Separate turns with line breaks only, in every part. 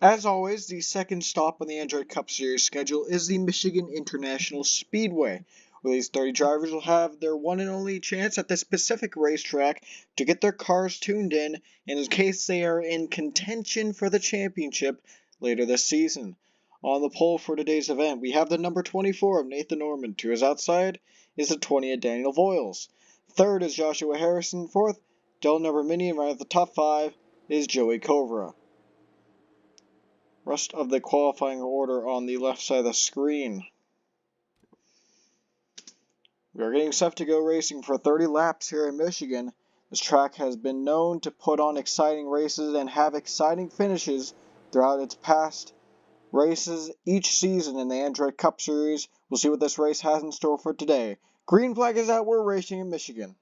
As always, the second stop on the Android Cup Series schedule is the Michigan International Speedway, where these 30 drivers will have their one and only chance at this specific racetrack to get their cars tuned in case they are in contention for the championship later this season. On the pole for today's event, we have the number 24 of Nathan Norman. To his outside is the 20 of Daniel Voiles. Third is Joshua Harrison. Fourth, Dylan Mini, and right at the top 5 is Joey Kovra. Rest of the qualifying order on the left side of the screen. We are getting set to go racing for 30 laps here in Michigan. This track has been known to put on exciting races and have exciting finishes throughout its past races each season in the Android Cup Series. We'll see what this race has in store for today. Green flag is out, we're racing in Michigan.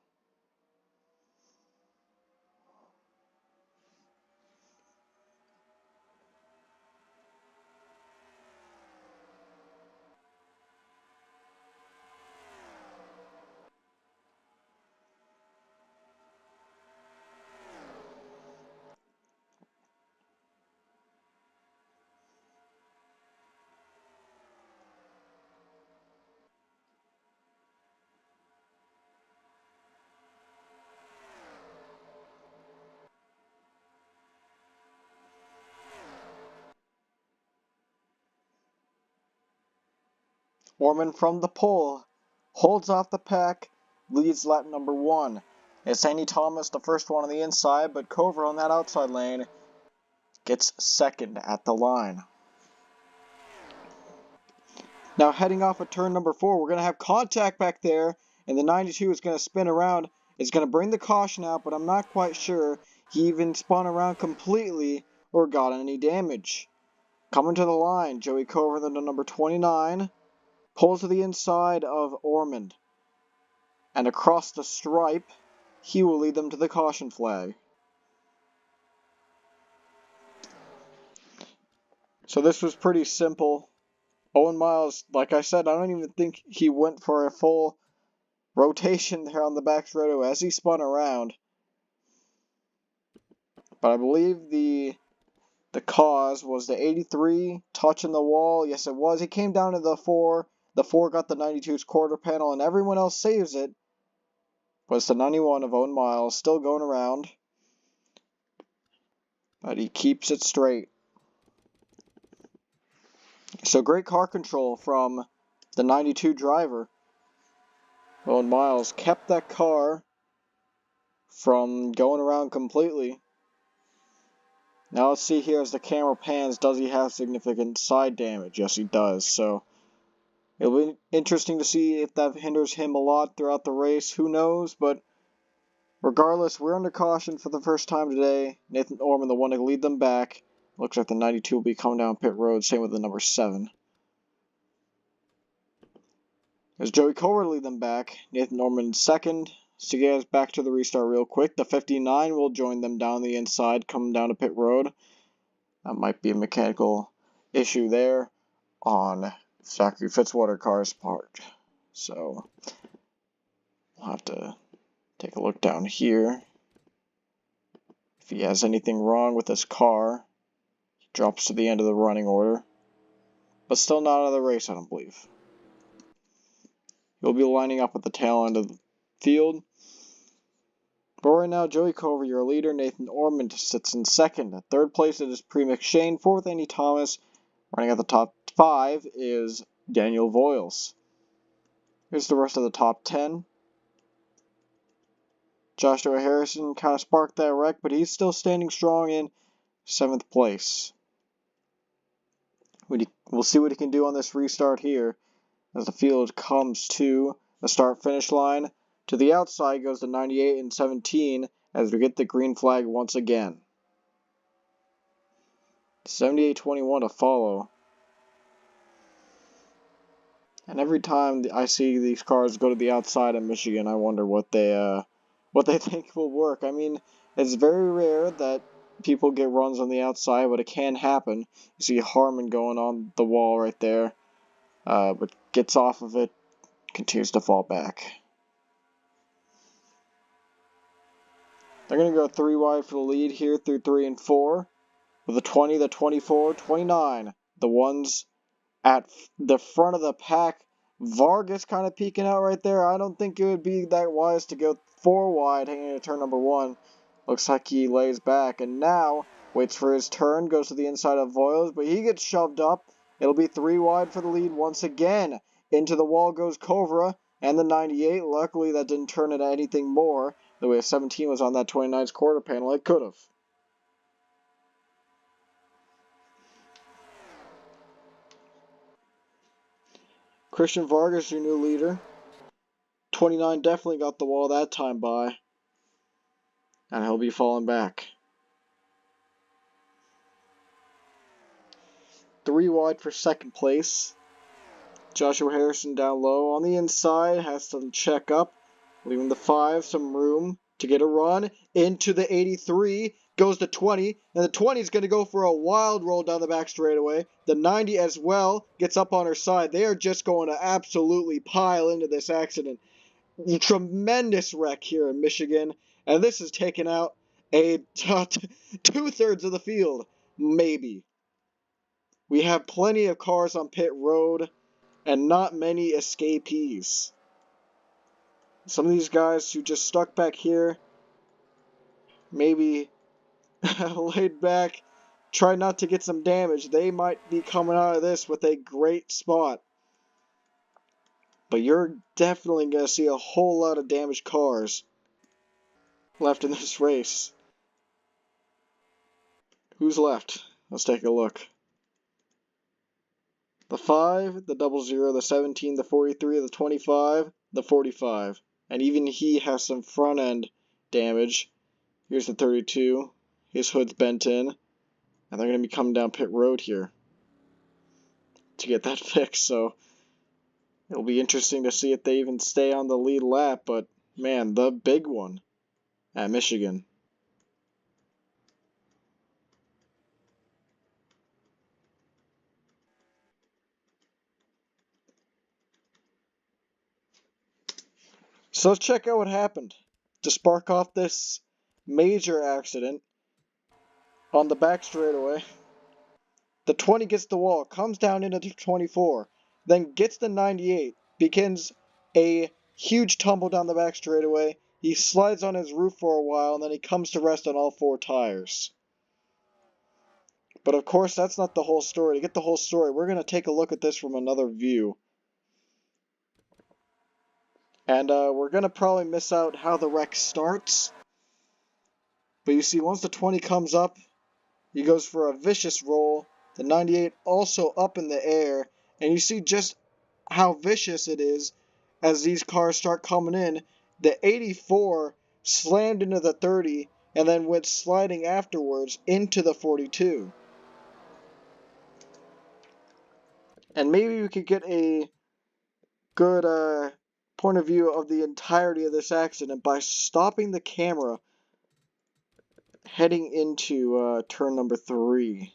Orman from the pole holds off the pack, leads lap number 1. It's Andy Thomas, the first one on the inside, but Cover on that outside lane gets second at the line. Now heading off at turn number 4, we're going to have contact back there, and the 92 is going to spin around. It's going to bring the caution out, but I'm not quite sure he even spun around completely or got any damage. Coming to the line, Joey Cover, the number 29, pulls to the inside of Ormond. And across the stripe, he will lead them to the caution flag. So this was pretty simple. Owen Miles, like I said, I don't even think he went for a full rotation there on the back straightaway as he spun around. But I believe the cause was the 83 touching the wall. Yes, it was. He came down to the 4. The 4 got the 92's quarter panel, and everyone else saves it. But it's the 91 of Owen Miles still going around. But he keeps it straight. So great car control from the 92 driver. Owen Miles kept that car from going around completely. Now let's see here as the camera pans, does he have significant side damage? Yes, he does. So it'll be interesting to see if that hinders him a lot throughout the race. Who knows? But regardless, we're under caution for the first time today. Nathan Orman, the one to lead them back. Looks like the 92 will be coming down pit road. Same with the number 7. As Joey Kohler lead them back, Nathan Norman second. So get us back to the restart real quick. The 59 will join them down the inside, coming down to pit road. That might be a mechanical issue there on Zachary Fitzwater car's part. So we'll have to take a look down here. If he has anything wrong with his car, he drops to the end of the running order. But still not out of the race, I don't believe. He'll be lining up at the tail end of the field. But right now, Joey Cover, your leader. Nathan Ormond sits in second. At third place, it is Pre McShane. Fourth, Andy Thomas. Running at the top 5 is Daniel Voiles. Here's the rest of the top 10. Joshua Harrison kind of sparked that wreck, but he's still standing strong in 7th place. We'll see what he can do on this restart here as the field comes to the start-finish line. To the outside goes the 98 and 17 as we get the green flag once again. 78-21 to follow. And every time I see these cars go to the outside of Michigan, I wonder what they think will work. I mean, it's very rare that people get runs on the outside, but it can happen. You see Harmon going on the wall right there, but gets off of it, continues to fall back. They're going to go 3 wide for the lead here through 3 and 4. With the 20, the 24, 29. The ones at the front of the pack. Vargas kind of peeking out right there. I don't think it would be that wise to go 4 wide hanging into turn number 1. Looks like he lays back and now waits for his turn, goes to the inside of Voiles, but he gets shoved up. It'll be 3 wide for the lead once again. Into the wall goes Kovra and the 98. Luckily that didn't turn into anything more. The way 17 was on that 29's quarter panel, it could have. Christian Vargas, your new leader. 29 definitely got the wall that time by. And he'll be falling back. 3 wide for second place. Joshua Harrison down low on the inside, has to check up, leaving the 5 some room to get a run. Into the 83, goes to 20, and the 20 is going to go for a wild roll down the back straightaway. The 90 as well gets up on her side. They are just going to absolutely pile into this accident. Tremendous wreck here in Michigan, and this has taken out a 2/3 of the field, maybe. We have plenty of cars on pit road and not many escapees. Some of these guys who just stuck back here, maybe laid back, try not to get some damage. They might be coming out of this with a great spot. But you're definitely going to see a whole lot of damaged cars left in this race. Who's left? Let's take a look. The 5, the 00, the 17, the 43, the 25, the 45. And even he has some front end damage. Here's the 32. His hood's bent in. And they're going to be coming down pit road here to get that fixed. So it'll be interesting to see if they even stay on the lead lap. But man, the big one at Michigan. So let's check out what happened to spark off this major accident on the back straightaway. The 20 gets the wall, comes down into the 24, then gets the 98, begins a huge tumble down the back straightaway. He slides on his roof for a while, and then he comes to rest on all 4 tires. But of course, that's not the whole story. To get the whole story, we're going to take a look at this from another view. And we're going to probably miss out how the wreck starts. But you see, once the 20 comes up, he goes for a vicious roll. The 98 also up in the air. And you see just how vicious it is as these cars start coming in. The 84 slammed into the 30 and then went sliding afterwards into the 42. And maybe we could get a good point of view of the entirety of this accident by stopping the camera heading into turn number 3.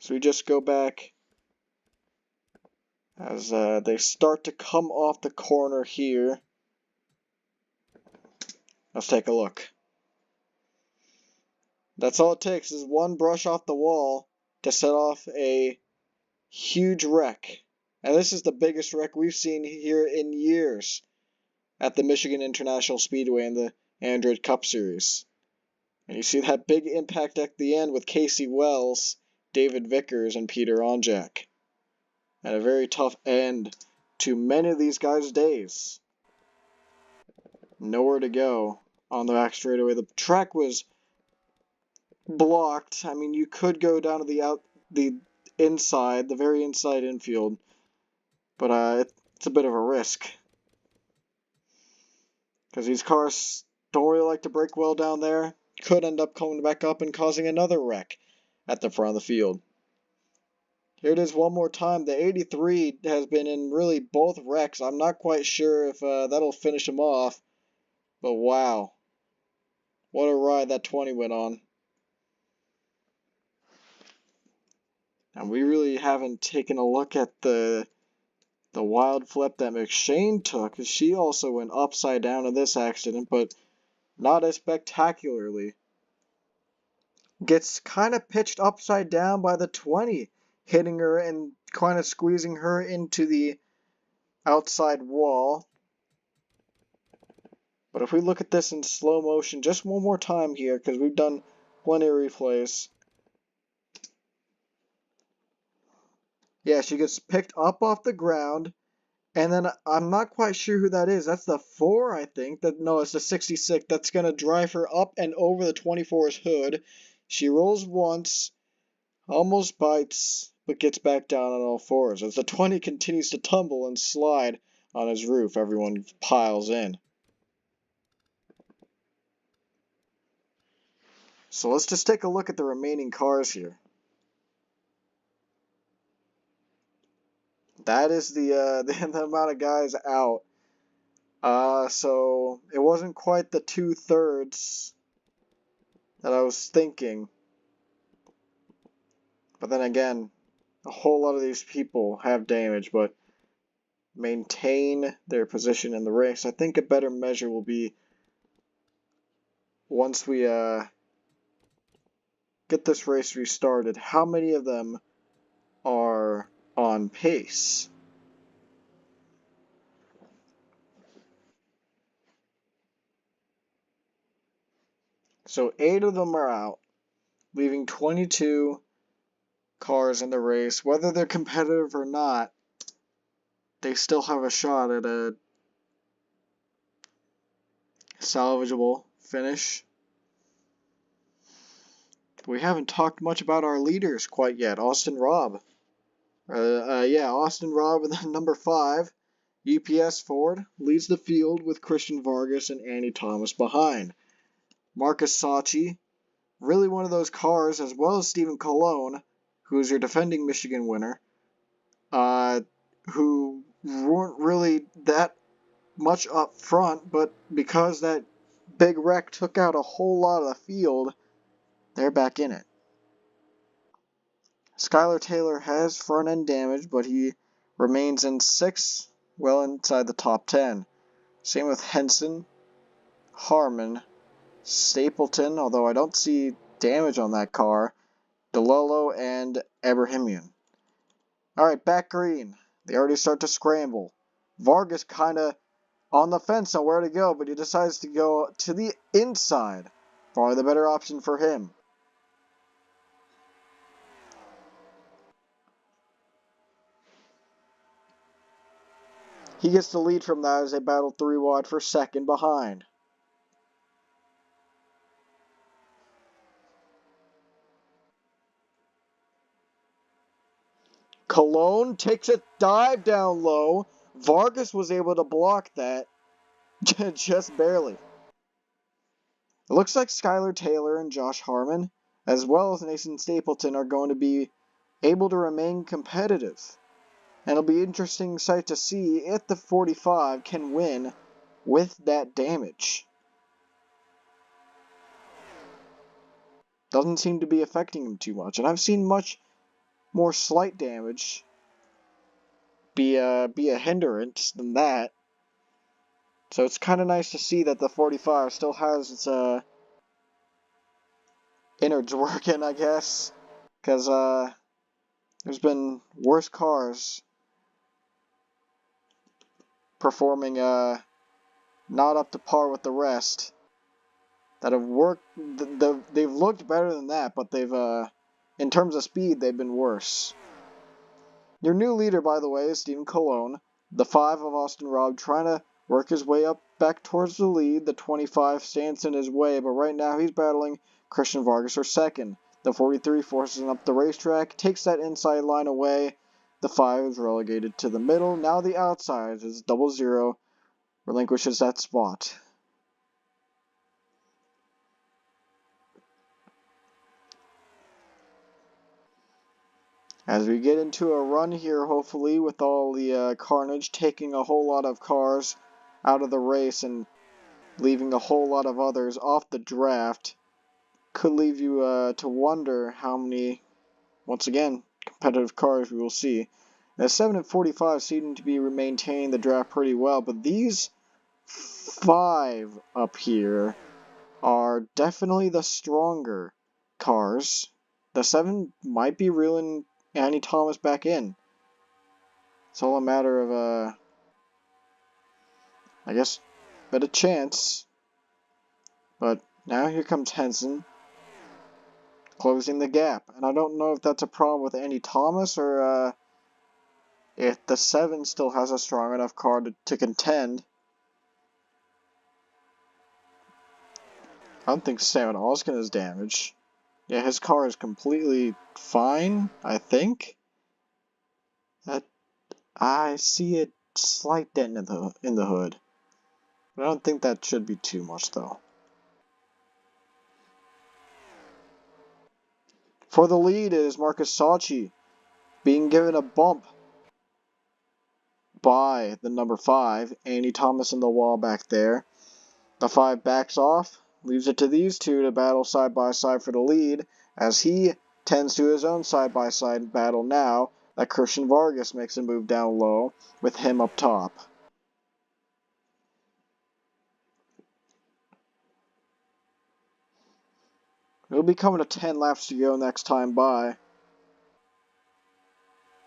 So we just go back as they start to come off the corner here. Let's take a look. That's all it takes is one brush off the wall to set off a huge wreck. And this is the biggest wreck we've seen here in years at the Michigan International Speedway in the Android Cup Series. And you see that big impact at the end with Casey Wells, David Vickers, and Peter Onjak. And a very tough end to many of these guys' days. Nowhere to go on the back straightaway. The track was blocked. I mean, you could go down to the inside, the very inside infield, but it's a bit of a risk because these cars don't really like to brake well down there. Could end up coming back up and causing another wreck at the front of the field. Here it is one more time. The 83 has been in really both wrecks. I'm not quite sure if that'll finish him off, but wow, what a ride that 20 went on. And we really haven't taken a look at the wild flip that McShane took, because she also went upside down in this accident, but not as spectacularly. gets kind of pitched upside down by the 20, hitting her and kind of squeezing her into the outside wall. But if we look at this in slow motion just one more time here, because we've done plenty of replays. Yeah, she gets picked up off the ground, and then I'm not quite sure who that is. That's the 4, I think. No, it's the 66. That's going to drive her up and over the 24's hood. She rolls once, almost bites, but gets back down on all fours. As the 20 continues to tumble and slide on his roof, everyone piles in. So let's just take a look at the remaining cars here. That is the amount of guys out. So it wasn't quite the 2/3 that I was thinking. But then again, a whole lot of these people have damage, but maintain their position in the race. I think a better measure will be once we get this race restarted, how many of them are on pace? So 8 of them are out, leaving 22 cars in the race. Whether they're competitive or not, they still have a shot at a salvageable finish. We haven't talked much about our leaders quite yet. Austin Robb. Austin Robb with number 5. UPS Ford leads the field with Christian Vargas and Andy Thomas behind. Marcus Sachi, really one of those cars, as well as Stephen Colon, who is your defending Michigan winner, who weren't really that much up front, but because that big wreck took out a whole lot of the field, they're back in it. Skylar Taylor has front end damage, but he remains in 6th, well inside the top 10. Same with Henson, Harmon, Stapleton, although I don't see damage on that car, DeLillo, and Abrahamian. Alright, back green. They already start to scramble. Vargas kind of on the fence on where to go, but he decides to go to the inside. Probably the better option for him. He gets the lead from that as they battle 3 wide for second behind. Cologne takes a dive down low. Vargas was able to block that just barely. It looks like Skylar Taylor and Josh Harmon, as well as Nathan Stapleton, are going to be able to remain competitive. And it'll be an interesting sight to see if the 45 can win with that damage. Doesn't seem to be affecting him too much. And I've seen much more slight damage be a hindrance than that. So it's kind of nice to see that the 45 still has its innards working, I guess. Because there's been worse cars performing not up to par with the rest that have worked. They've looked better than that, but they've in terms of speed, they've been worse. Your new leader, by the way, is Stephen Colon, the 5 of Austin Robb, trying to work his way up back towards the lead. The 25 stands in his way, but right now he's battling Christian Vargas for second. The 43 forces him up the racetrack, takes that inside line away. The 5 is relegated to the middle. Now the outside is 00 relinquishes that spot. As we get into a run here, hopefully, with all the carnage, taking a whole lot of cars out of the race and leaving a whole lot of others off the draft, could leave you to wonder how many, once again, competitive cars we will see. The 7 and 45 seem to be maintaining the draft pretty well, but these 5 up here are definitely the stronger cars, the 7 might be reeling Annie Thomas back in. It's all a matter of, I guess, a bit of chance. But now here comes Henson, closing the gap. And I don't know if that's a problem with Annie Thomas or if the 7 still has a strong enough car to contend. I don't think Sam Alston is damaged. Yeah, his car is completely fine, I think. I see a slight dent in the hood. But I don't think that should be too much, though. For the lead is Marcus Sauchi, being given a bump by the number 5, Andy Thomas in the wall back there. The 5 backs off, leaves it to these two to battle side by side for the lead, as he tends to his own side by side battle now that Christian Vargas makes a move down low with him up top. It'll be coming to 10 laps to go next time by.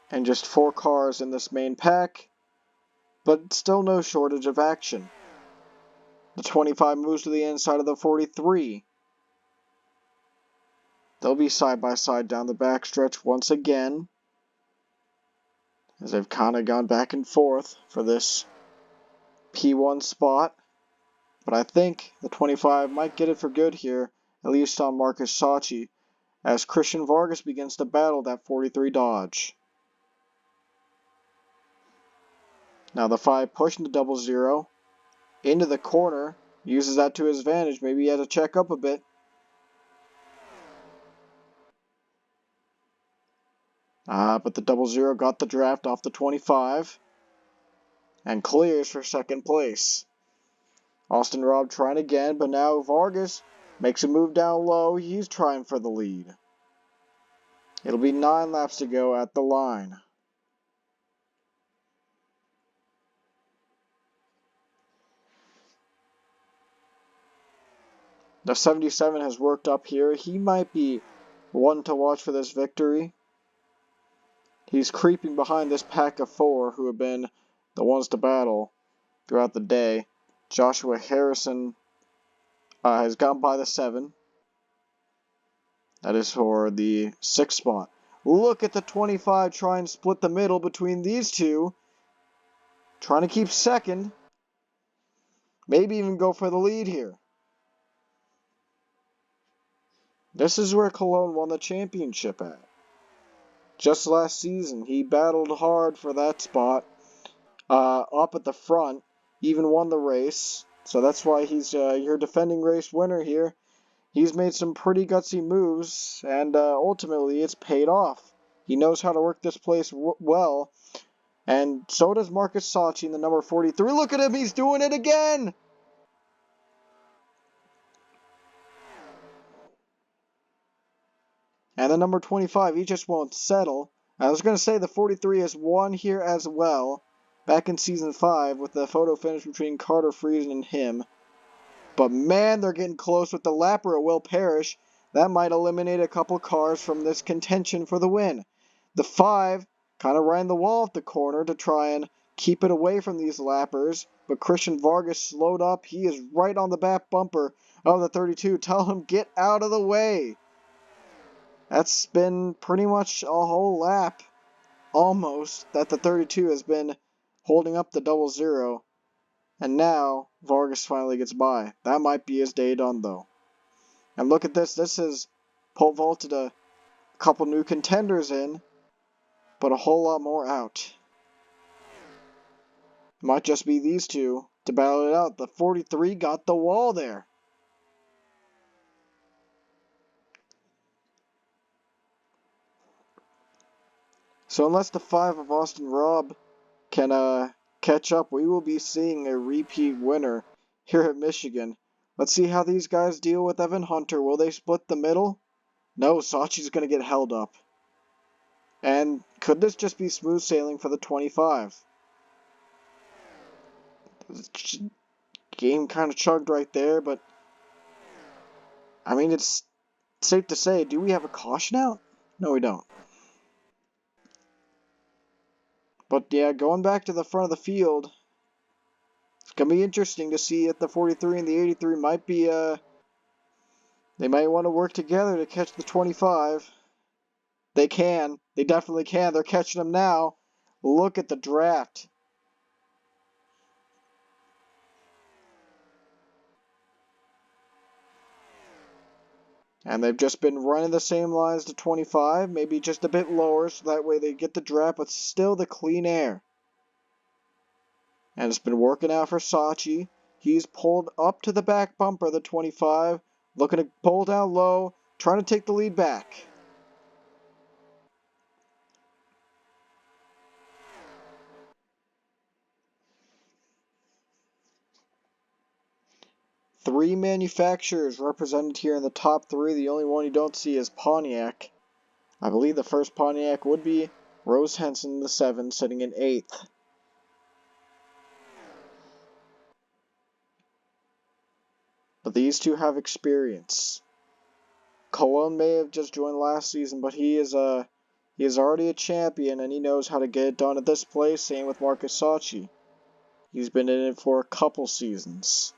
And just 4 cars in this main pack, but still no shortage of action. The 25 moves to the inside of the 43. They'll be side by side down the backstretch once again, as they've kind of gone back and forth for this P1 spot. But I think the 25 might get it for good here, at least on Marcus Sauchi, as Christian Vargas begins to battle that 43 Dodge. Now the 5 pushing the 00 into the corner, uses that to his advantage. Maybe he had to check up a bit. But the 00 got the draft off the 25 and clears for second place. Austin Robb trying again, but now Vargas makes a move down low. He's trying for the lead. It'll be 9 laps to go at the line. The 77 has worked up here. He might be one to watch for this victory. He's creeping behind this pack of 4 who have been the ones to battle throughout the day. Joshua Harrison has gone by the 7. That is for the 6th spot. Look at the 25 try and split the middle between these two. Trying to keep second. Maybe even go for the lead here. This is where Cologne won the championship at. Just last season, he battled hard for that spot. Up at the front, even won the race. So that's why he's your defending race winner here. He's made some pretty gutsy moves, and ultimately it's paid off. He knows how to work this place well, and so does Marcus Sauchi in the number 43. Look at him, he's doing it again! And the number 25, he just won't settle. I was going to say the 43 has won here as well, back in Season 5 with the photo finish between Carter Friesen and him. But man, they're getting close with the lapper at Will Parrish. That might eliminate a couple cars from this contention for the win. The 5 kind of ran the wall at the corner to try and keep it away from these lappers, but Christian Vargas slowed up. He is right on the back bumper of the 32. Tell him, get out of the way. That's been pretty much a whole lap, almost, that the 32 has been holding up the 00. And now, Vargas finally gets by. That might be his day done, though. And look at this. This has pole vaulted a couple new contenders in, but a whole lot more out. It might just be these two to battle it out. The 43 got the wall there. So unless the 5 of Austin Robb can catch up, we will be seeing a repeat winner here at Michigan. Let's see how these guys deal with Evan Hunter. Will they split the middle? No, Sachi's going to get held up. And could this just be smooth sailing for the 25? Game kind of chugged right there, but I mean, it's safe to say, do we have a caution out? No, we don't. But yeah, going back to the front of the field, it's going to be interesting to see if the 43 and the 83 might be, they might want to work together to catch the 25. They can. They definitely can. They're catching them now. Look at the draft. And they've just been running the same lines to 25, maybe just a bit lower, so that way they get the draft, but still the clean air. And it's been working out for Sachi. He's pulled up to the back bumper of the 25, looking to pull down low, trying to take the lead back. Three manufacturers represented here in the top three. The only one you don't see is Pontiac. I believe the first Pontiac would be Rose Henson, the 7, sitting in 8th. But these two have experience. Cologne may have just joined last season, but he is already a champion, and he knows how to get it done at this place. Same with Marcus Sachi. He's been in it for a couple seasons.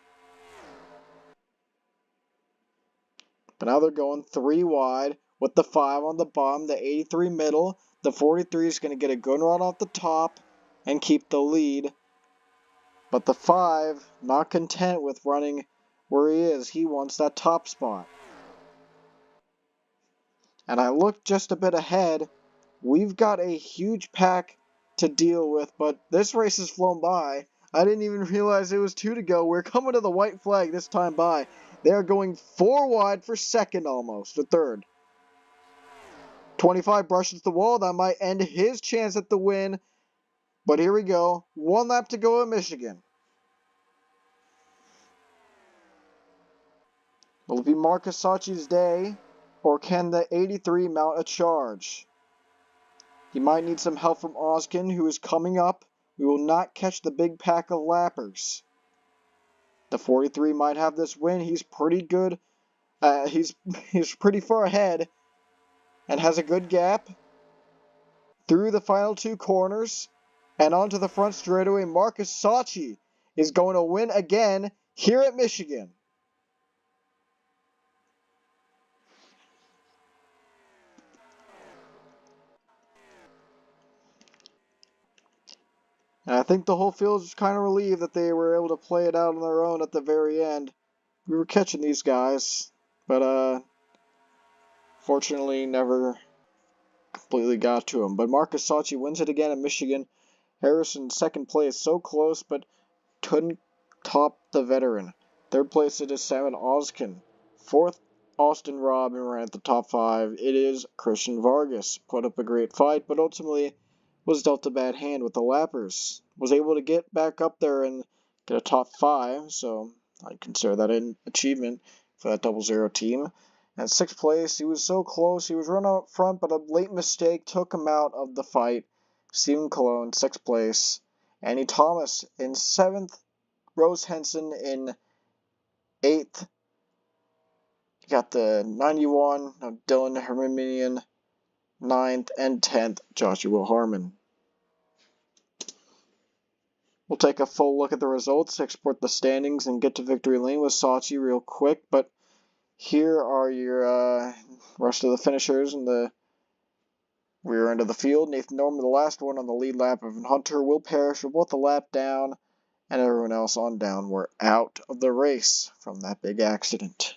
But now they're going 3 wide with the 5 on the bottom, the 83 middle. The 43 is going to get a good run off the top and keep the lead. But the 5, not content with running where he is. He wants that top spot. And I look just a bit ahead. We've got a huge pack to deal with, but this race has flown by. I didn't even realize it was 2 to go. We're coming to the white flag this time by. They're going 4 wide for second almost, or third. 25 brushes the wall. That might end his chance at the win. But here we go. 1 lap to go at Michigan. Will it be Marcus Sachi's day, or can the 83 mount a charge? He might need some help from Oskin, who is coming up. We will not catch the big pack of lappers. The 43 might have this win. He's pretty good. He's pretty far ahead and has a good gap. Through the final 2 corners and onto the front straightaway, Marcus Sachi is going to win again here at Michigan. And I think the whole field is kind of relieved that they were able to play it out on their own at the very end. We were catching these guys, but fortunately never completely got to him. But Marcus Sachi wins it again at Michigan. Harrison second place, so close, but couldn't top the veteran. Third place it is Simon Oskin. Fourth, Austin Robin ran at the top 5. It is Christian Vargas. Put up a great fight, but ultimately was dealt a bad hand with the lappers. Was able to get back up there and get a top 5, so I consider that an achievement for that 00 team. And 6th place, he was so close. He was running up front, but a late mistake took him out of the fight. Stephen Cologne, 6th place. Annie Thomas in 7th. Rose Henson in 8th. You got the 91 of Dylan Herminian, 9th, and 10th, Joshua Harmon. We'll take a full look at the results, export the standings, and get to victory lane with Sachi real quick. But here are your rest of the finishers in the rear end of the field. Nathan Norman, the last one on the lead lap of Hunter. Will Parrish were both a lap down, and everyone else on down were out of the race from that big accident.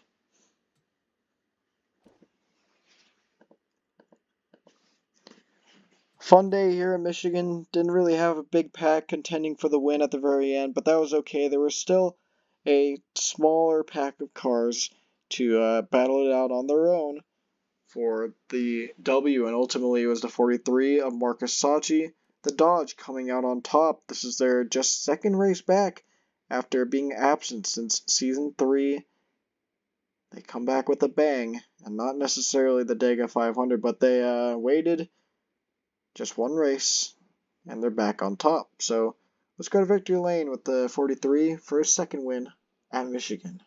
Fun day here in Michigan. Didn't really have a big pack contending for the win at the very end, but that was okay. There was still a smaller pack of cars to battle it out on their own for the W, and ultimately it was the 43 of Marcus Sachi, the Dodge, coming out on top. This is their just 2nd race back after being absent since Season 3. They come back with a bang, and not necessarily the Dega 500, but they waited just 1 race, and they're back on top. So let's go to victory lane with the 43 for his 2nd win at Michigan.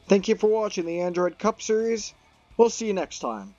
Thank you for watching the Android Cup Series. We'll see you next time.